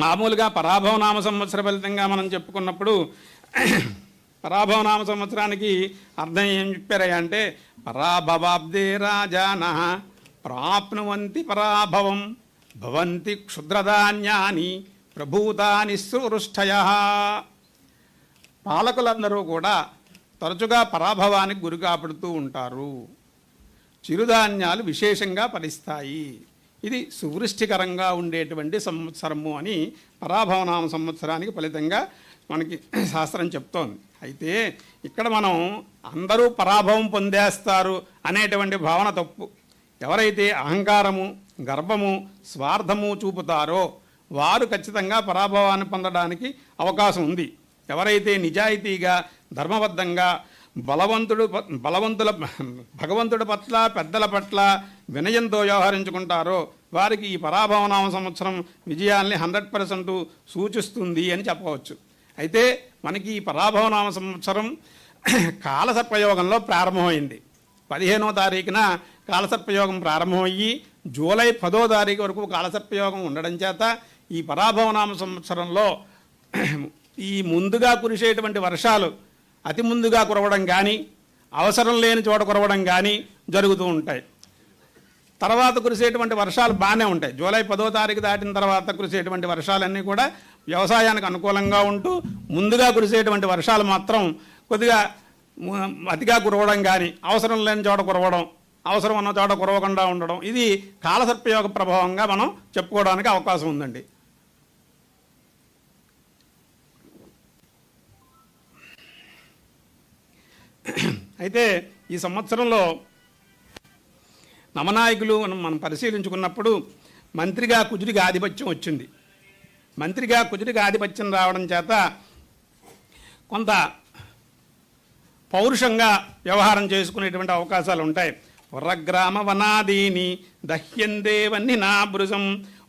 మామూలుగా పరాభవనామ సంవత్సర ఫలితంగా మనం చెప్పుకున్నప్పుడు పరాభవనామ సంవత్సరానికి అర్థం ఏం చెప్పారయ్యా అంటే, పరాభవాబ్దే రాజాన ప్రాప్నువంతి పరాభవం భవంతి క్షుద్రధాన్యాని ప్రభూతాని సువృష్టయ. పాలకులందరూ కూడా తరచుగా పరాభవానికి గురి కాబడుతూ ఉంటారు. చిరుధాన్యాలు విశేషంగా ఫలిస్తాయి. ఇది సువృష్టికరంగా ఉండేటువంటి సంవత్సరము అని పరాభవనామ సంవత్సరానికి ఫలితంగా మనకి శాస్త్రం చెప్తోంది. అయితే ఇక్కడ మనం అందరూ పరాభవం పొందేస్తారు అనేటువంటి భావన తప్పు. ఎవరైతే అహంకారము, గర్వము, స్వార్థము చూపుతారో వారు ఖచ్చితంగా పరాభవాన్ని పొందడానికి అవకాశం ఉంది. ఎవరైతే నిజాయితీగా, ధర్మబద్ధంగా, భగవంతుడి పట్ల, పెద్దల పట్ల వినయంతో వ్యవహరించుకుంటారో వారికి ఈ పరాభవనామ సంవత్సరం విజయాల్ని 100% సూచిస్తుంది అని చెప్పవచ్చు. అయితే మనకి ఈ పరాభవనామ సంవత్సరం కాలసర్పయోగంలో ప్రారంభమైంది. 15వ తారీఖున కాలసర్పయోగం ప్రారంభమయ్యి జూలై 10వ తారీఖు వరకు కాలసర్పయోగం ఉండడం చేత ఈ పరాభవనామ సంవత్సరంలో ఈ ముందుగా కురిసేటువంటి వర్షాలు అతి ముందుగా కురవడం కానీ, అవసరం లేని చోట కురవడం కానీ జరుగుతూ ఉంటాయి. తర్వాత కురిసేటువంటి వర్షాలు బాగానే ఉంటాయి. జూలై 10వ తారీఖు దాటిన తర్వాత కురిసేటువంటి వర్షాలన్నీ కూడా వ్యవసాయానికి అనుకూలంగా ఉంటూ, ముందుగా కురిసేటువంటి వర్షాలు మాత్రం కొద్దిగా అతిగా కురవడం కానీ, అవసరం లేని చోట కురవడం, అవసరం ఉన్న చోట కురవకుండా ఉండడం, ఇది కాలసర్పయోగ ప్రభావంగా మనం చెప్పుకోవడానికి అవకాశం ఉందండి. అయితే ఈ సంవత్సరంలో నవనాయకులు మనం పరిశీలించుకున్నప్పుడు మంత్రిగా కుజుడికి ఆధిపత్యం వచ్చింది. మంత్రిగా కుజుడికి ఆధిపత్యం రావడం చేత కొంత పౌరుషంగా వ్యవహారం చేసుకునేటువంటి అవకాశాలు ఉంటాయి. వరగ్రామ వనాదీని దహ్యందేవన్ని నా భృజం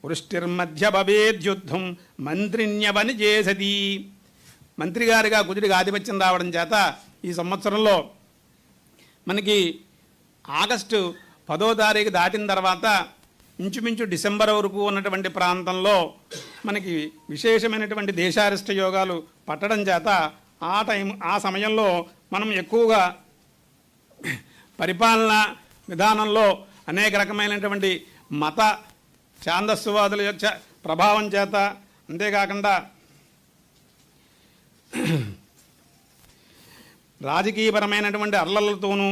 వృష్టిర్మధ్య భవేద్యుద్ధం మంత్రిణ్యవని చేసది. మంత్రిగారిగా కుజుడికి ఆధిపత్యం రావడం చేత ఈ సంవత్సరంలో మనకి ఆగస్టు 10వ తారీఖు దాటిన తర్వాత ఇంచుమించు డిసెంబర్ వరకు ఉన్నటువంటి ప్రాంతంలో మనకి విశేషమైనటువంటి దేశారిష్ట యోగాలు పట్టడం చేత ఆ సమయంలో మనం ఎక్కువగా పరిపాలన విధానంలో అనేక రకమైనటువంటి మత ఛాందస్సువాదుల యొక్క ప్రభావం చేత, అంతేకాకుండా రాజకీయపరమైనటువంటి అల్లర్లతోనూ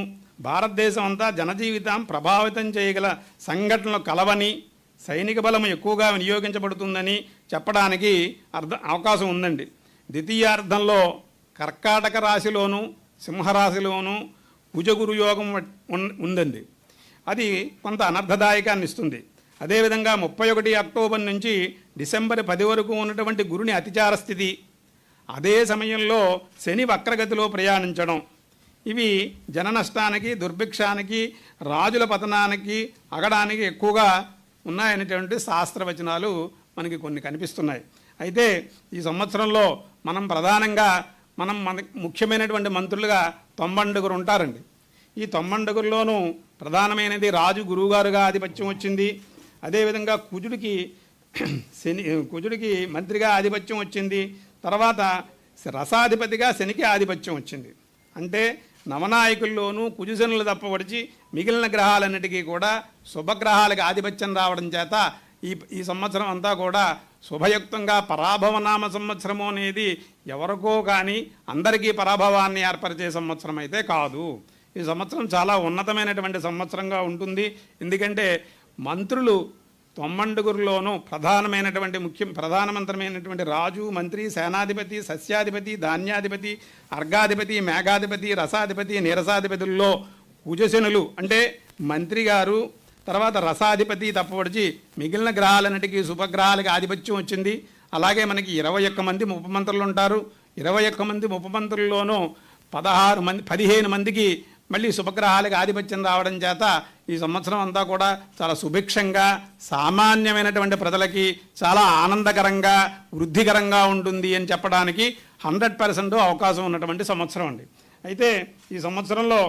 భారతదేశం అంతా జనజీవితం ప్రభావితం చేయగల సంఘటనలు కలవని, సైనిక బలం ఎక్కువగా వినియోగించబడుతుందని చెప్పడానికి అవకాశం ఉందండి. ద్వితీయార్థంలో కర్కాటక రాశిలోనూ సింహరాశిలోనూ కుజగురు యోగం ఉందండి. అది కొంత అనర్థదాయకాన్ని ఇస్తుంది. అదేవిధంగా 31 అక్టోబర్ నుంచి డిసెంబర్ 10 వరకు ఉన్నటువంటి గురుని అతిచార స్థితి, అదే సమయంలో శని వక్రగతిలో ప్రయాణించడం, ఇవి జన నష్టానికి, దుర్భిక్షానికి, రాజుల పతనానికి, అగడానికి ఎక్కువగా ఉన్నాయనేటువంటి శాస్త్రవచనాలు మనకి కొన్ని కనిపిస్తున్నాయి. అయితే ఈ సంవత్సరంలో మనం ప్రధానంగా మనకి ముఖ్యమైనటువంటి మంత్రులుగా 90 ఉంటారండి. ఈ 90లోనూ ప్రధానమైనది రాజు గురువుగారుగా ఆధిపత్యం వచ్చింది. అదేవిధంగా కుజుడికి మంత్రిగా ఆధిపత్యం వచ్చింది. తర్వాత రసాధిపతిగా శనికి ఆధిపత్యం వచ్చింది. అంటే నవనాయకుల్లోనూ కుజశనులు తప్పవడిచి మిగిలిన గ్రహాలన్నిటికీ కూడా శుభగ్రహాలకు ఆధిపత్యం రావడం చేత ఈ సంవత్సరం అంతా కూడా శుభయుక్తంగా పరాభవనామ సంవత్సరము అనేది ఎవరికో కానీ అందరికీ పరాభవాన్ని ఏర్పరిచే సంవత్సరం అయితే కాదు. ఈ సంవత్సరం చాలా ఉన్నతమైనటువంటి సంవత్సరంగా ఉంటుంది. ఎందుకంటే మంత్రులు 90లోనూ ప్రధానమంత్రమైనటువంటి రాజు, మంత్రి, సేనాధిపతి, సస్యాధిపతి, ధాన్యాధిపతి, అర్ఘాధిపతి, మేఘాధిపతి, రసాధిపతి, నీరసాధిపతుల్లో కుజశనులు అంటే మంత్రి గారు, తర్వాత రసాధిపతి తప్పవడిచి మిగిలిన గ్రహాలన్నిటికీ శుభగ్రహాలకి ఆధిపత్యం వచ్చింది. అలాగే మనకి 21 మంది ఉపమంత్రులు ఉంటారు. 21 మంది ఉపమంత్రుల్లోనూ 15 మందికి మళ్ళీ శుభగ్రహాలకు ఆధిపత్యం రావడం చేత ఈ సంవత్సరం అంతా కూడా చాలా సుభిక్షంగా, సామాన్యమైనటువంటి ప్రజలకి చాలా ఆనందకరంగా, వృద్ధికరంగా ఉంటుంది అని చెప్పడానికి 100% అవకాశం ఉన్నటువంటి సంవత్సరం అండి. అయితే ఈ సంవత్సరంలో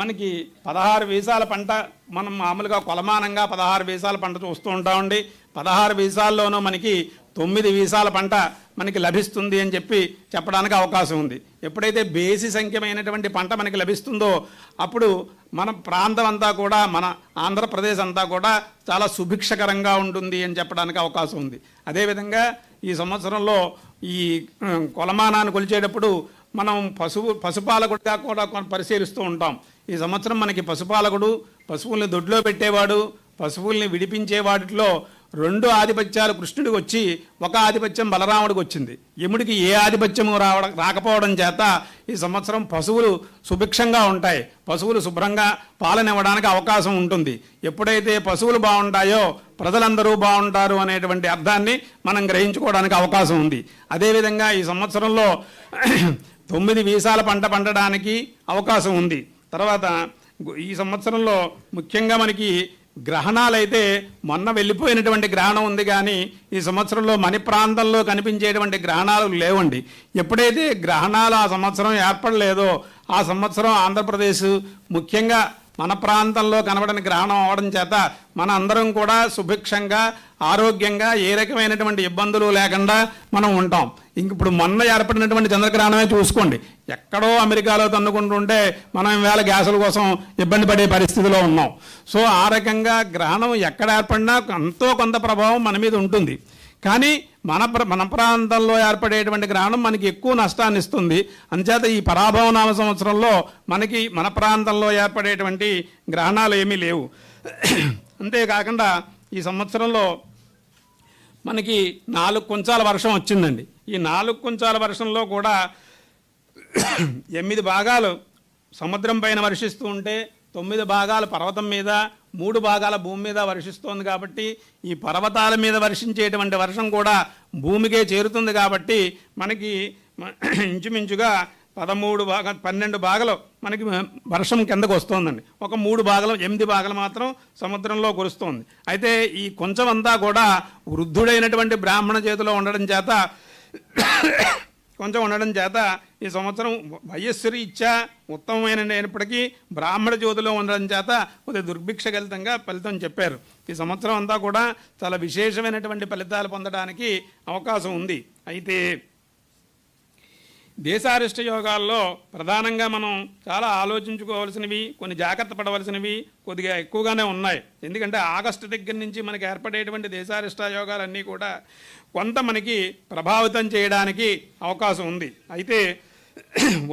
మనకి 16 వీసాల పంట మనం మామూలుగా కొలమానంగా 16 వీసాల పంట చూస్తూ ఉంటామండి. 16 వీసాల్లోనూ మనకి 9 వీసాల పంట మనకి లభిస్తుంది అని చెప్పడానికి అవకాశం ఉంది. ఎప్పుడైతే బేసి సంఖ్యమైనటువంటి పంట మనకి లభిస్తుందో అప్పుడు మన ప్రాంతం అంతా కూడా, మన ఆంధ్రప్రదేశ్ అంతా కూడా చాలా సుభిక్షకరంగా ఉంటుంది అని చెప్పడానికి అవకాశం ఉంది. అదేవిధంగా ఈ సంవత్సరంలో ఈ కొలమానాన్ని కొలిచేటప్పుడు మనం పశుపాలకుడిగా కూడా పరిశీలిస్తూ ఉంటాం. ఈ సంవత్సరం మనకి పశుపాలకుడు, పశువుల్ని దొడ్లో పెట్టేవాడు, పశువుల్ని విడిపించే వాటిలో 2 ఆధిపత్యాలు కృష్ణుడికి వచ్చి 1 ఆధిపత్యం బలరాముడికి వచ్చింది. యముడికి ఏ ఆధిపత్యము రాకపోవడం చేత ఈ సంవత్సరం పశువులు సుభిక్షంగా ఉంటాయి, పశువులు శుభ్రంగా పాలనివ్వడానికి అవకాశం ఉంటుంది. ఎప్పుడైతే పశువులు బాగుంటాయో ప్రజలందరూ బాగుంటారు అనేటువంటి అర్థాన్ని మనం గ్రహించుకోవడానికి అవకాశం ఉంది. అదేవిధంగా ఈ సంవత్సరంలో 9 వీసాల పంట పండడానికి అవకాశం ఉంది. తర్వాత ఈ సంవత్సరంలో ముఖ్యంగా మనకి గ్రహణాలైతే మొన్న వెళ్ళిపోయినటువంటి గ్రహణం ఉంది, కానీ ఈ సంవత్సరంలో మన ప్రాంతంలో కనిపించేటువంటి గ్రహణాలు లేవండి. ఎప్పుడైతే గ్రహణాలు ఆ సంవత్సరం ఏర్పడలేదో ఆ సంవత్సరం ఆంధ్రప్రదేశ్ ముఖ్యంగా మన ప్రాంతంలో కనబడని గ్రహణం అవడం చేత మన అందరం కూడా సుభిక్షంగా ఆరోగ్యంగా ఏ రకమైనటువంటి ఇబ్బందులు లేకుండా మనం ఉంటాం. ఇంక ఇప్పుడు మొన్న ఏర్పడినటువంటి చంద్రగ్రహణమే చూసుకోండి, ఎక్కడో అమెరికాలో తన్నుకుంటుంటే మనం వేళ గ్యాసుల కోసం ఇబ్బంది పడే పరిస్థితిలో ఉన్నాం. సో ఆ రకంగా గ్రహణం ఎక్కడ ఏర్పడినా ఎంతో కొంత ప్రభావం మన మీద ఉంటుంది. కానీ మన ప్రాంతంలో ఏర్పడేటువంటి గ్రహణం మనకి ఎక్కువ నష్టాన్ని ఇస్తుంది. అంచేత ఈ పరాభవనామ సంవత్సరంలో మనకి మన ప్రాంతంలో ఏర్పడేటువంటి గ్రహణాలు ఏమీ లేవు. అంతేకాకుండా ఈ సంవత్సరంలో మనకి 4 కుంచాల వర్షం వచ్చిందండి. ఈ 4 కుంచాల వర్షంలో కూడా 8 భాగాలు సముద్రం పైన వర్షిస్తూ ఉంటే 9 భాగాలు పర్వతం మీద, 3 భాగాల భూమి మీద వర్షిస్తోంది. కాబట్టి ఈ పర్వతాల మీద వర్షించేటువంటి వర్షం కూడా భూమికే చేరుతుంది. కాబట్టి మనకి ఇంచుమించుగా 12 భాగాలు మనకి వర్షం కిందకు వస్తుందండి. ఒక 3 భాగాలు 8 భాగాలు మాత్రం సముద్రంలో కురుస్తోంది. అయితే ఈ కొంచెం అంతా కూడా వృద్ధుడైనటువంటి బ్రాహ్మణ చేతిలో ఉండడం చేత ఈ సంవత్సరం వయస్సు ఇచ్చా ఉత్తమమైనప్పటికీ బ్రాహ్మణ జ్యోతిలో ఉండడం చేత కొద్దిగా దుర్భిక్షగలితంగా ఫలితం చెప్పారు. ఈ సంవత్సరం అంతా కూడా చాలా విశేషమైనటువంటి ఫలితాలు పొందడానికి అవకాశం ఉంది. అయితే దేశారిష్ట యోగాల్లో ప్రధానంగా మనం చాలా ఆలోచించుకోవాల్సినవి, కొన్ని జాగ్రత్త పడవలసినవి కొద్దిగా ఎక్కువగానే ఉన్నాయి. ఎందుకంటే ఆగస్టు దగ్గర నుంచి మనకి ఏర్పడేటువంటి దేశారిష్ట యోగాలన్నీ కూడా కొంత మనకి ప్రభావితం చేయడానికి అవకాశం ఉంది. అయితే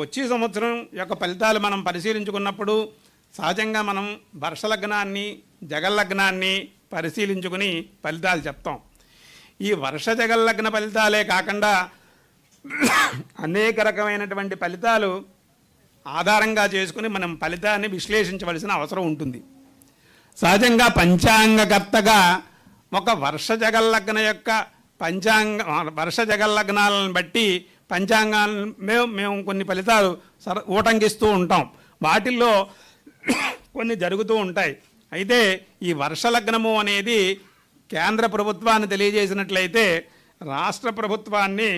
వచ్చే సంవత్సరం యొక్క ఫలితాలు మనం పరిశీలించుకున్నప్పుడు సహజంగా మనం వర్షలగ్నాన్ని, జగల్లగ్నాన్ని పరిశీలించుకుని ఫలితాలు చెప్తాం. ఈ వర్ష జగల్లగ్న ఫలితాలే కాకుండా అనేక రకమైనటువంటి ఫలితాలు ఆధారంగా చేసుకుని మనం ఫలితాన్ని విశ్లేషించవలసిన అవసరం ఉంటుంది. సహజంగా పంచాంగకర్తగా ఒక వర్ష జగల్లగ్న యొక్క వర్ష జగల్లగ్నాలను బట్టి పంచాంగాన్ని మేము కొన్ని ఫలితాలు ఊటంకిస్తూ ఉంటాం. వాటిల్లో కొన్ని జరుగుతూ ఉంటాయి. అయితే ఈ వర్షలగ్నము అనేది కేంద్ర ప్రభుత్వాన్ని తెలియజేసినట్లయితే రాష్ట్ర ప్రభుత్వాన్ని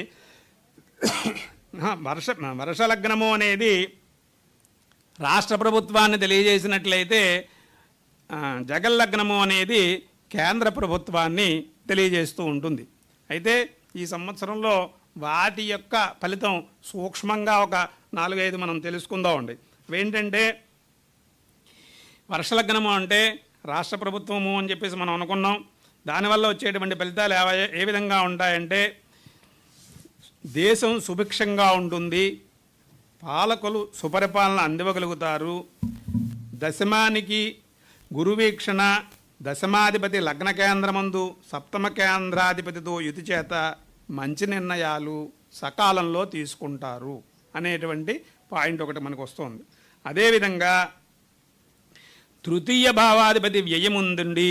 వర్షలగ్నము అనేది రాష్ట్ర ప్రభుత్వాన్ని తెలియజేసినట్లయితే జగల్లగ్నము అనేది కేంద్ర ప్రభుత్వాన్ని తెలియజేస్తూ ఉంటుంది. అయితే ఈ సంవత్సరంలో వాటి యొక్క ఫలితం సూక్ష్మంగా ఒక 4-5 మనం తెలుసుకుందామండి. అవేంటంటే వర్షలగ్నము అంటే రాష్ట్ర ప్రభుత్వము అని చెప్పేసి మనం అనుకున్నాం. దానివల్ల వచ్చేటువంటి ఫలితాలు ఏ విధంగా ఉంటాయంటే దేశం సుభిక్షంగా ఉంటుంది, పాలకులు సుపరిపాలన అందివ్వగలుగుతారు, దశమానికి గురువీక్షణ, దశమాధిపతి లగ్న కేంద్రమందు సప్తమ కేంద్రాధిపతితో యుతి చేత మంచి నిర్ణయాలు సకాలంలో తీసుకుంటారు అనేటువంటి పాయింట్ ఒకటి మనకు వస్తుంది. అదేవిధంగా తృతీయ భావాధిపతి వ్యయముందుండి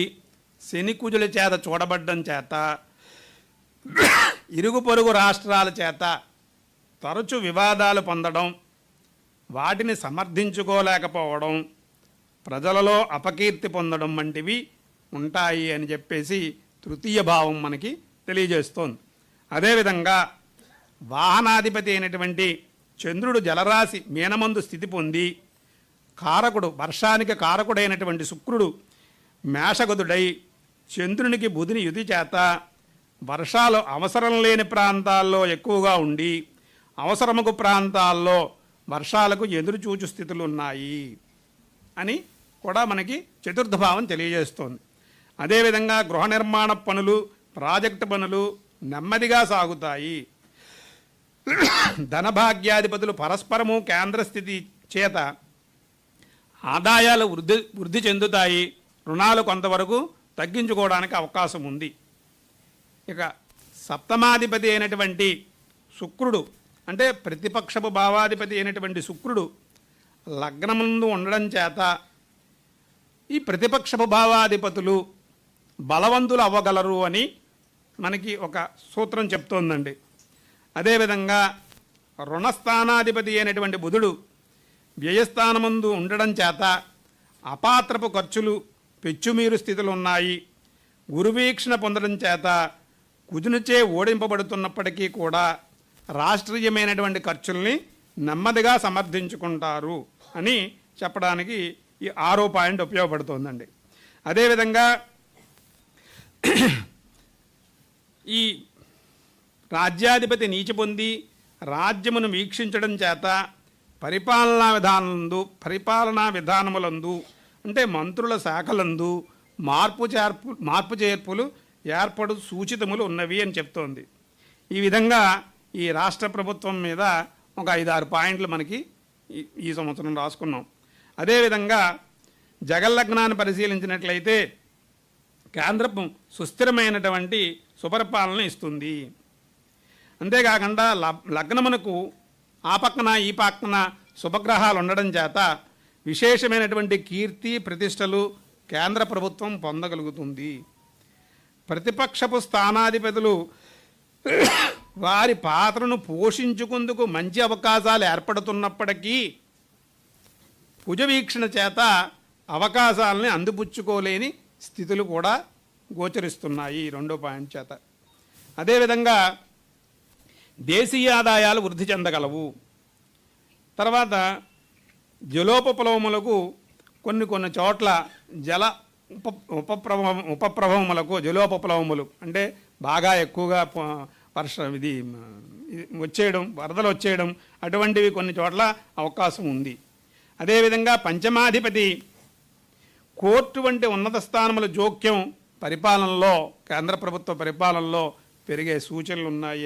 శని కుజుల చేత చూడబడ్డం చేత ఇరుగు పొరుగు రాష్ట్రాల చేత తరచు వివాదాలు పొందడం, వాటిని సమర్థించుకోలేకపోవడం, ప్రజలలో అపకీర్తి పొందడం వంటివి ఉంటాయి అని చెప్పేసి తృతీయ భావం మనకి తెలియజేస్తోంది. అదేవిధంగా వాహనాధిపతి అయినటువంటి చంద్రుడు జలరాశి మీనమందు స్థితి పొంది కారకుడు, వర్షానికి కారకుడైనటువంటి శుక్రుడు మేషగదుడై చంద్రునికి బుధుని యుతి చేత వర్షాలు అవసరం లేని ప్రాంతాల్లో ఎక్కువగా ఉండి అవసరముకు ప్రాంతాల్లో వర్షాలకు ఎదురుచూచు స్థితులు ఉన్నాయి అని కూడా మనకి చతుర్థ భావం తెలియజేస్తోంది. అదేవిధంగా గృహ నిర్మాణ పనులు, ప్రాజెక్టు పనులు నెమ్మదిగా సాగుతాయి. ధనభాగ్యాధిపతులు పరస్పరము కేంద్ర స్థితి చేత ఆదాయాలు వృద్ధి చెందుతాయి. రుణాలు కొంతవరకు తగ్గించుకోవడానికి అవకాశం ఉంది. ఇక సప్తమాధిపతి అయినటువంటి శుక్రుడు, అంటే ప్రతిపక్షపు భావాధిపతి అయినటువంటి శుక్రుడు లగ్నముందు ఉండడం చేత ఈ ప్రతిపక్షపు భావాధిపతులు బలవంతులు అవ్వగలరు అని మనకి ఒక సూత్రం చెప్తోందండి. అదేవిధంగా రుణస్థానాధిపతి అయినటువంటి బుధుడు వ్యయస్థానమందు ఉండడం చేత అపాత్రపు ఖర్చులు, పెచ్చుమీరు స్థితులు ఉన్నాయి. గురువీక్షణ పొందడం చేత కుజునిచే ఓడింపబడుతున్నప్పటికీ కూడా రాష్ట్రీయమైనటువంటి ఖర్చుల్ని నెమ్మదిగా సమర్థించుకుంటారు అని చెప్పడానికి ఈ 6వ పాయింట్ ఉపయోగపడుతోందండి. అదేవిధంగా ఈ రాజ్యాధిపతి నీచి పొంది రాజ్యమును వీక్షించడం చేత పరిపాలనా విధానములందు అంటే మంత్రుల శాఖలందు మార్పు చేర్పులు ఏర్పడు సూచితములు ఉన్నవి అని చెప్తోంది. ఈ విధంగా ఈ రాష్ట్ర ప్రభుత్వం మీద ఒక 5-6 పాయింట్లు మనకి ఈ సంవత్సరం రాసుకున్నాం. అదేవిధంగా జగల్లగ్నాన్ని పరిశీలించినట్లయితే కేంద్రం సుస్థిరమైనటువంటి సుపరిపాలన ఇస్తుంది. అంతేకాకుండా లగ్నమునకు ఆ పక్కన ఈ పక్కన శుభగ్రహాలు ఉండడం చేత విశేషమైనటువంటి కీర్తి ప్రతిష్టలు కేంద్ర ప్రభుత్వం పొందగలుగుతుంది. ప్రతిపక్షపు స్థానాధిపతులు వారి పాత్రను పోషించుకుందుకు మంచి అవకాశాలు ఏర్పడుతున్నప్పటికీ కుజవీక్షణ చేత అవకాశాలని అందిపుచ్చుకోలేని స్థితులు కూడా గోచరిస్తున్నాయి 2వ పాయింట్ చేత. అదేవిధంగా దేశీయ ఆదాయాలు వృద్ధి చెందగలవు. తర్వాత జలోపప్లవములకు కొన్ని చోట్ల జల ఉపప్రభవములకు జలోపప్లవములు అంటే బాగా ఎక్కువగా వచ్చేయడం, వరదలు వచ్చేయడం అటువంటివి కొన్ని చోట్ల అవకాశం ఉంది. అదేవిధంగా పంచమాధిపతి కోర్టు వంటి ఉన్నత స్థానముల జోక్యం పరిపాలనలో, కేంద్ర ప్రభుత్వ పరిపాలనలో పెరిగే సూచనలు ఉన్నాయి.